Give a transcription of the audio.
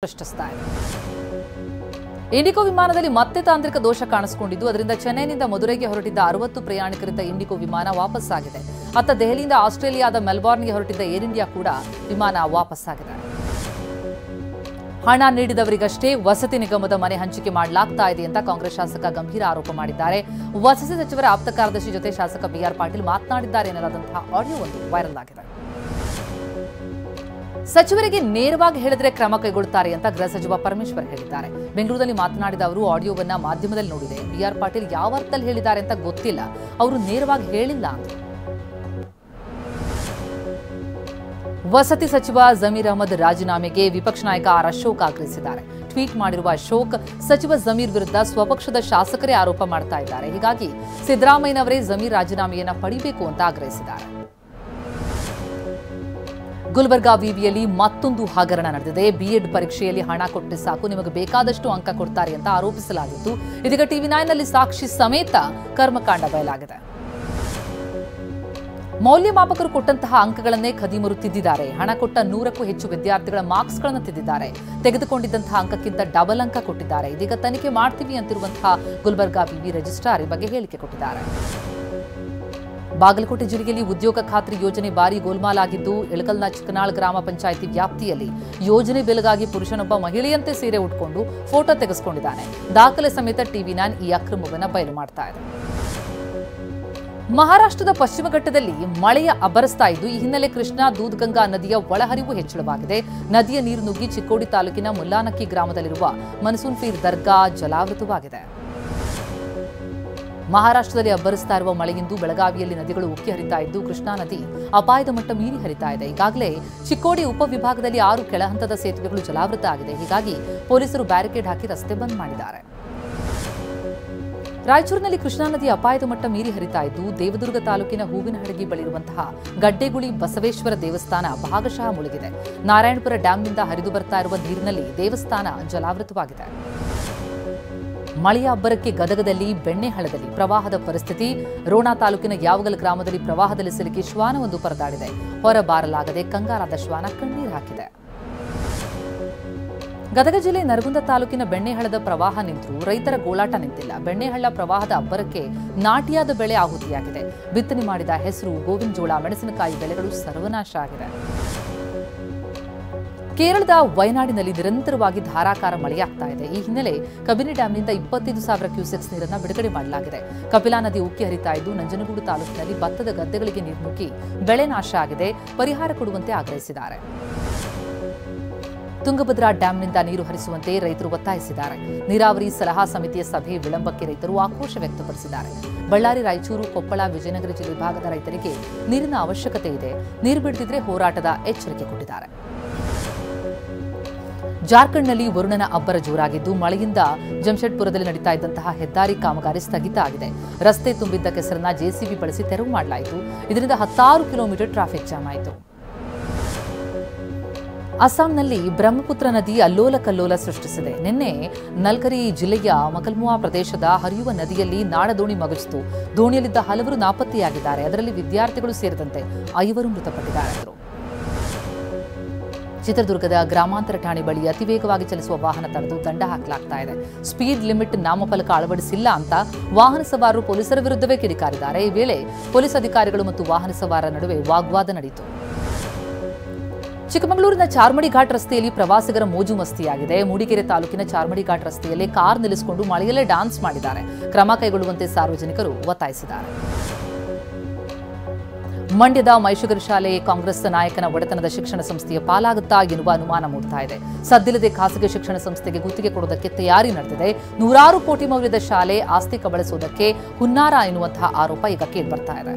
ಸೃಷ್ಟಿಸ್ತಾ ಇದೆ. ಇಂಡಿಗೋ ವಿಮಾನದಲ್ಲಿ ಮತ್ತೆ ತಾಂತ್ರಿಕ ದೋಷ ಕಾಣಿಸಿಕೊಂಡಿದ್ದು ಅದರಿಂದ ಚೆನ್ನೈನಿಂದ ಮದುರೈಗೆ ಹೊರಟಿದ್ದ 60 ಪ್ರಯಾಣಿಕರಿದ್ದ ಇಂಡಿಗೋ ವಿಮಾನ ವಾಪಸ್ಸಾಗಿದೆ. ಅತ್ತ ದೆಹಲಿಯಿಂದ ಆಸ್ಟ್ರೇಲಿಯಾದ ಮೆಲ್ಬೋರ್ನ್ಗೆ ಹೊರಟಿದ್ದ ಏರ್ ಇಂಡಿಯಾ ಕೂಡ ವಿಮಾನ ವಾಪಸ್ಸಾಗಿದೆ. ಹಣ ನೀಡಿದವರಿಗಷ್ಟೇ ವಸತಿ ನಿಗಮದ ಮನೆ ಹಂಚಿಕೆ ಮಾಡಲಾಗ್ತಾ ಇದೆ ಅಂತ ಕಾಂಗ್ರೆಸ್ ಶಾಸಕ ಗಂಭೀರ ಆರೋಪ ಮಾಡಿದ್ದಾರೆ. ವಸತಿ ಸಚಿವರ ಆಪ್ತ ಕಾರ್ಯದರ್ಶಿ ಜೊತೆ ಶಾಸಕ ಬಿಆರ್ ಪಾಟೀಲ್ ಮಾತನಾಡಿದ್ದಾರೆ ಎನ್ನಲಾದಂತಹ ಆಡಿಯೋ ಒಂದು ವೈರಲ್ ಆಗಿದೆ. ಸಚಿವರಿಗೆ ನೇರವಾಗಿ ಹೇಳಿದ್ರೆ ಕ್ರಮ ಕೈಗೊಳ್ಳುತ್ತಾರೆ ಅಂತ ಗೃಹ ಸಚಿವ ಪರಮೇಶ್ವರ್ ಹೇಳಿದ್ದಾರೆ. ಬೆಂಗಳೂರಿನಲ್ಲಿ ಮಾತನಾಡಿದ ಅವರು ಆಡಿಯೋವನ್ನ ಮಾಧ್ಯಮದಲ್ಲಿ ನೋಡಿದೆ. ಬಿಆರ್ ಪಾಟೀಲ್ ಯಾವ ಅರ್ಥದಲ್ಲಿ ಹೇಳಿದ್ದಾರೆ ಅಂತ ಗೊತ್ತಿಲ್ಲ, ಅವರು ನೇರವಾಗಿ ಹೇಳಿಲ್ಲ ಅಂತ. ವಸತಿ ಸಚಿವ ಜಮೀರ್ ಅಹಮದ್ ರಾಜೀನಾಮೆಗೆ ವಿಪಕ್ಷ ನಾಯಕ ಆರ್ ಅಶೋಕ್ ಆಗ್ರಹಿಸಿದ್ದಾರೆ. ಟ್ವೀಟ್ ಮಾಡಿರುವ ಅಶೋಕ್, ಸಚಿವ ಜಮೀರ್ ವಿರುದ್ಧ ಸ್ವಪಕ್ಷದ ಶಾಸಕರೇ ಆರೋಪ ಮಾಡ್ತಾ ಇದ್ದಾರೆ. ಹೀಗಾಗಿ ಸಿದ್ದರಾಮಯ್ಯನವರೇ ಜಮೀರ್ ರಾಜೀನಾಮೆಯನ್ನ ಪಡಿಬೇಕು ಅಂತ ಆಗ್ರಹಿಸಿದ್ದಾರೆ. ಗುಲ್ಬರ್ಗಾ ವಿವಿಯಲ್ಲಿ ಮತ್ತೊಂದು ಹಗರಣ ನಡೆದಿದೆ. ಬಿಎಡ್ ಪರೀಕ್ಷೆಯಲ್ಲಿ ಹಣ ಕೊಟ್ಟರೆ ಸಾಕು, ನಿಮಗೆ ಬೇಕಾದಷ್ಟು ಅಂಕ ಕೊಡ್ತಾರೆ ಅಂತ ಆರೋಪಿಸಲಾಗಿತ್ತು. ಇದೀಗ ಟಿವಿ9 ನಲ್ಲಿ ಸಾಕ್ಷಿ ಸಮೇತ ಕರ್ಮಕಾಂಡ ಬಯಲಾಗಿದೆ. ಮೌಲ್ಯಮಾಪಕರು ಕೊಟ್ಟಂತಹ ಅಂಕಗಳನ್ನೇ ಖದೀಮರು ತಿದ್ದಿದ್ದಾರೆ. ಹಣ ಕೊಟ್ಟ 100ಕ್ಕೂ ಹೆಚ್ಚು ವಿದ್ಯಾರ್ಥಿಗಳ ಮಾರ್ಕ್ಸ್ಗಳನ್ನು ತಿದ್ದಿದ್ದಾರೆ. ತೆಗೆದುಕೊಂಡಿದ್ದಂತಹ ಅಂಕಕ್ಕಿಂತ ಡಬಲ್ ಅಂಕ ಕೊಟ್ಟಿದ್ದಾರೆ. ಇದೀಗ ತನಿಖೆ ಮಾಡ್ತೀವಿ ಅಂತಿರುವಂತಹ ಗುಲ್ಬರ್ಗಾ ವಿವಿ ರಿಜಿಸ್ಟ್ರಾರ್ ಈ ಬಗ್ಗೆ ಹೇಳಿಕೆ ಕೊಟ್ಟಿದ್ದಾರೆ. ಬಾಗಲಕೋಟೆ ಜಿಲ್ಲೆಯಲ್ಲಿ ಉದ್ಯೋಗ ಖಾತ್ರಿ ಯೋಜನೆ ಭಾರಿ ಗೋಲ್ಮಾಲಾಗಿದ್ದು, ಇಳಕಲ್ನ ಚಿಕ್ಕನಾಳ್ ಗ್ರಾಮ ಪಂಚಾಯಿತಿ ವ್ಯಾಪ್ತಿಯಲ್ಲಿ ಯೋಜನೆ ಬೆಳಗಾಗಿ ಪುರುಷನೊಬ್ಬ ಮಹಿಳೆಯಂತೆ ಸೀರೆ ಉಟ್ಕೊಂಡು ಫೋಟೋ ತೆಗೆಸಿಕೊಂಡಿದ್ದಾನೆ. ದಾಖಲೆ ಸಮೇತ ಟಿವಿ9 ಈ ಅಕ್ರಮವನ್ನು ಬಯಲು ಮಾಡ್ತಾ ಇದೆ. ಮಹಾರಾಷ್ಟ್ರದ ಪಶ್ಚಿಮ ಘಟ್ಟದಲ್ಲಿ ಮಳೆಯ ಅಬ್ಬರಿಸ್ತಾ ಇದ್ದು, ಈ ಹಿನ್ನೆಲೆ ಕೃಷ್ಣಾ ದೂದ್ಗಂಗಾ ನದಿಯ ಒಳಹರಿವು ಹೆಚ್ಚಳವಾಗಿದೆ. ನದಿಯ ನೀರು ನುಗ್ಗಿ ಚಿಕ್ಕೋಡಿ ತಾಲೂಕಿನ ಮುಲ್ಲಾನಕ್ಕಿ ಗ್ರಾಮದಲ್ಲಿರುವ ಮನ್ಸೂನ್ಫೀರ್ ದರ್ಗಾ ಜಲಾವೃತವಾಗಿದೆ. ಮಹಾರಾಷ್ಟ್ರದಲ್ಲಿ ಅಬ್ಬರಿಸ್ತಾ ಇರುವ ಮಳೆಯಿಂದ ಬೆಳಗಾವಿಯಲ್ಲಿ ನದಿಗಳು ಉಕ್ಕಿ ಹರಿತಾ ಇದ್ದು, ಕೃಷ್ಣಾ ನದಿ ಅಪಾಯದ ಮಟ್ಟ ಮೀರಿ ಹರಿತಾ ಇದೆ. ಈಗಾಗಲೇ ಚಿಕ್ಕೋಡಿ ಉಪವಿಭಾಗದಲ್ಲಿ 6 ಕೆಳಹಂತದ ಸೇತುವೆಗಳು ಜಲಾವೃತ ಆಗಿದೆ. ಹೀಗಾಗಿ ಪೊಲೀಸರು ಬ್ಯಾರಿಕೇಡ್ ಹಾಕಿ ರಸ್ತೆ ಬಂದ್ ಮಾಡಿದ್ದಾರೆ. ರಾಯಚೂರಿನಲ್ಲಿ ಕೃಷ್ಣಾ ನದಿ ಅಪಾಯದ ಮಟ್ಟ ಮೀರಿ ಹರಿತಾ ಇದ್ದು, ದೇವದುರ್ಗ ತಾಲೂಕಿನ ಹೂವಿನಹಡಗಿ ಬಳಿರುವಂತಹ ಗಡ್ಡೆಗುಳಿ ಬಸವೇಶ್ವರ ದೇವಸ್ಥಾನ ಭಾಗಶಃ ಮುಳುಗಿದೆ. ನಾರಾಯಣಪುರ ಡ್ಯಾಂನಿಂದ ಹರಿದು ಬರ್ತಾ ಇರುವ ನೀರಿನಲ್ಲಿ ದೇವಸ್ಥಾನ ಜಲಾವೃತವಾಗಿದೆ. ಮಳೆಯ ಅಬ್ಬರಕ್ಕೆ ಗದಗದಲ್ಲಿ ಬೆಣ್ಣೆಹಳ್ಳದಲ್ಲಿ ಪ್ರವಾಹದ ಪರಿಸ್ಥಿತಿ. ರೋಣ ತಾಲೂಕಿನ ಯಾವಗಲ್ ಗ್ರಾಮದಲ್ಲಿ ಪ್ರವಾಹದಲ್ಲಿ ಸಿಲುಕಿ ಶ್ವಾನವೊಂದು ಪರದಾಡಿದೆ. ಹೊರಬಾರಲಾಗದೆ ಕಂಗಾಲಾದ ಶ್ವಾನ ಕಣ್ಣೀರು ಹಾಕಿದೆ. ಗದಗ ಜಿಲ್ಲೆ ನರಗುಂದ ತಾಲೂಕಿನ ಬೆಣ್ಣೆಹಳ್ಳದ ಪ್ರವಾಹ ನಿಂತರೂ ರೈತರ ಗೋಳಾಟ ನಿಂತಿಲ್ಲ. ಬೆಣ್ಣೆಹಳ್ಳ ಪ್ರವಾಹದ ಅಬ್ಬರಕ್ಕೆ ನಾಟಿಯಾದ ಬೆಳೆ ಆಹುತಿಯಾಗಿದೆ. ಬಿತ್ತನೆ ಮಾಡಿದ ಹೆಸರು, ಗೋವಿನ ಜೋಳ, ಮೆಣಸಿನಕಾಯಿ ಬೆಳೆಗಳು ಸರ್ವನಾಶ ಆಗಿದೆ. ಕೇರಳದ ವಯನಾಡಿನಲ್ಲಿ ನಿರಂತರವಾಗಿ ಧಾರಾಕಾರ ಮಳೆಯಾಗ್ತಾ ಇದೆ. ಈ ಹಿನ್ನೆಲೆ ಕಬಿನಿ ಡ್ಯಾಂನಿಂದ 25,000 ಕ್ಯೂಸೆಕ್ಸ್ ನೀರನ್ನು ಬಿಡುಗಡೆ ಮಾಡಲಾಗಿದೆ. ಕಪಿಲಾ ನದಿ ಉಕ್ಕಿ ಹರಿತಾ ಇದ್ದು, ನಂಜನಗೂಡು ತಾಲೂಕಿನಲ್ಲಿ ಭತ್ತದ ಗದ್ದೆಗಳಿಗೆ ನೀರು ನುಗ್ಗಿ ಬೆಳೆ ನಾಶ ಆಗಿದೆ. ಪರಿಹಾರ ಕೊಡುವಂತೆ ಆಗ್ರಹಿಸಿದ್ದಾರೆ. ತುಂಗಭದ್ರಾ ಡ್ಯಾಂನಿಂದ ನೀರು ಹರಿಸುವಂತೆ ರೈತರು ಒತ್ತಾಯಿಸಿದ್ದಾರೆ. ನೀರಾವರಿ ಸಲಹಾ ಸಮಿತಿಯ ಸಭೆ ವಿಳಂಬಕ್ಕೆ ರೈತರು ಆಕ್ರೋಶ ವ್ಯಕ್ತಪಡಿಸಿದ್ದಾರೆ. ಬಳ್ಳಾರಿ, ರಾಯಚೂರು, ಕೊಪ್ಪಳ, ವಿಜಯನಗರ ಜಿಲ್ಲೆ ವಿಭಾಗದ ರೈತರಿಗೆ ನೀರಿನ ಅವಶ್ಯಕತೆ ಇದೆ. ನೀರು ಬಿಡದಿದ್ರೆ ಹೋರಾಟದ ಎಚ್ಚರಿಕೆ ಕೊಟ್ಟಿದ್ದಾರೆ. ಜಾರ್ಖಂಡ್ನಲ್ಲಿ ವರುಣನ ಅಬ್ಬರ ಜೋರಾಗಿದ್ದು, ಮಳೆಯಿಂದ ಜಮ್ಶೆಡ್ಪುರದಲ್ಲಿ ನಡೀತಾ ಇದ್ದಂತಹ ಹೆದ್ದಾರಿ ಕಾಮಗಾರಿ ಸ್ಥಗಿತ ಆಗಿದೆ. ರಸ್ತೆ ತುಂಬಿದ್ದ ಕೆಸರನ್ನ ಜೆಸಿಬಿ ಬಳಸಿ ತೆರವು ಮಾಡಲಾಯಿತು. ಇದರಿಂದ 16 ಕಿಲೋಮೀಟರ್ ಟ್ರಾಫಿಕ್ ಜಾಮ್ ಆಯಿತು. ಅಸ್ಸಾಂನಲ್ಲಿ ಬ್ರಹ್ಮಪುತ್ರ ನದಿ ಅಲ್ಲೋಲ ಕಲ್ಲೋಲ ಸೃಷ್ಟಿಸಿದೆ. ನಿನ್ನೆ ನಲ್ಗರಿ ಜಿಲ್ಲೆಯ ಮಕಲ್ಮುವಾ ಪ್ರದೇಶದ ಹರಿಯುವ ನದಿಯಲ್ಲಿ ನಾಡದೋಣಿ ಮಗುಚಿತು. ದೋಣಿಯಲ್ಲಿದ್ದ ಹಲವರು ನಾಪತ್ತೆಯಾಗಿದ್ದಾರೆ. ಅದರಲ್ಲಿ ವಿದ್ಯಾರ್ಥಿಗಳು ಸೇರಿದಂತೆ 5 ಮೃತಪಟ್ಟಿದ್ದಾರೆ. ಚಿತ್ರದುರ್ಗದ ಗ್ರಾಮಾಂತರ ಠಾಣೆ ಬಳಿ ಅತಿವೇಗವಾಗಿ ಚಲಿಸುವ ವಾಹನ ತಡೆದು ದಂಡ ಹಾಕಲಾಗ್ತಾ ಇದೆ. ಸ್ಪೀಡ್ ಲಿಮಿಟ್ ನಾಮಫಲಕ ಅಳವಡಿಸಿಲ್ಲ ಅಂತ ವಾಹನ ಸವಾರರು ಪೊಲೀಸರ ವಿರುದ್ಧವೇ ಕಿಡಿಕಾರಿದ್ದಾರೆ. ಈ ವೇಳೆ ಪೊಲೀಸ್ ಅಧಿಕಾರಿಗಳು ಮತ್ತು ವಾಹನ ಸವಾರರ ನಡುವೆ ವಾಗ್ವಾದ ನಡೆಯಿತು. ಚಿಕ್ಕಮಗಳೂರಿನ ಚಾರ್ಮಡಿ ಘಾಟ್ ರಸ್ತೆಯಲ್ಲಿ ಪ್ರವಾಸಿಗರ ಮೋಜು ಮಸ್ತಿಯಾಗಿದೆ. ಮೂಡಿಗೆರೆ ತಾಲೂಕಿನ ಚಾರ್ಮಡಿ ಘಾಟ್ ರಸ್ತೆಯಲ್ಲಿ ಕಾರ್ ನಿಲ್ಲಿಸಿಕೊಂಡು ಮಳೆಯಲ್ಲೇ ಡ್ಯಾನ್ಸ್ ಮಾಡಿದ್ದಾರೆ. ಕ್ರಮ ಕೈಗೊಳ್ಳುವಂತೆ ಸಾರ್ವಜನಿಕರು ಒತ್ತಾಯಿಸಿದ್ದಾರೆ. ಮಂಡ್ಯದ ಮೈಶುಗರ್ ಶಾಲೆ ಕಾಂಗ್ರೆಸ್ ನಾಯಕನ ಒಡೆತನದ ಶಿಕ್ಷಣ ಸಂಸ್ಥೆಯ ಪಾಲಾಗುತ್ತಾ ಎನ್ನುವ ಅನುಮಾನ ಮೂಡ್ತಾ ಇದೆ. ಸದ್ದಿಲ್ಲದೆ ಖಾಸಗಿ ಶಿಕ್ಷಣ ಸಂಸ್ಥೆಗೆ ಗುತ್ತಿಗೆ ಕೊಡುವುದಕ್ಕೆ ತಯಾರಿ ನಡೆದಿದೆ. 100 ಕೋಟಿ ಮೌಲ್ಯದ ಶಾಲೆ ಆಸ್ತಿ ಕಬಳಿಸುವುದಕ್ಕೆ ಹುನ್ನಾರ ಎನ್ನುವಂತಹ ಆರೋಪ ಈಗ ಕೇಳಿಬರ್ತಾ ಇದೆ.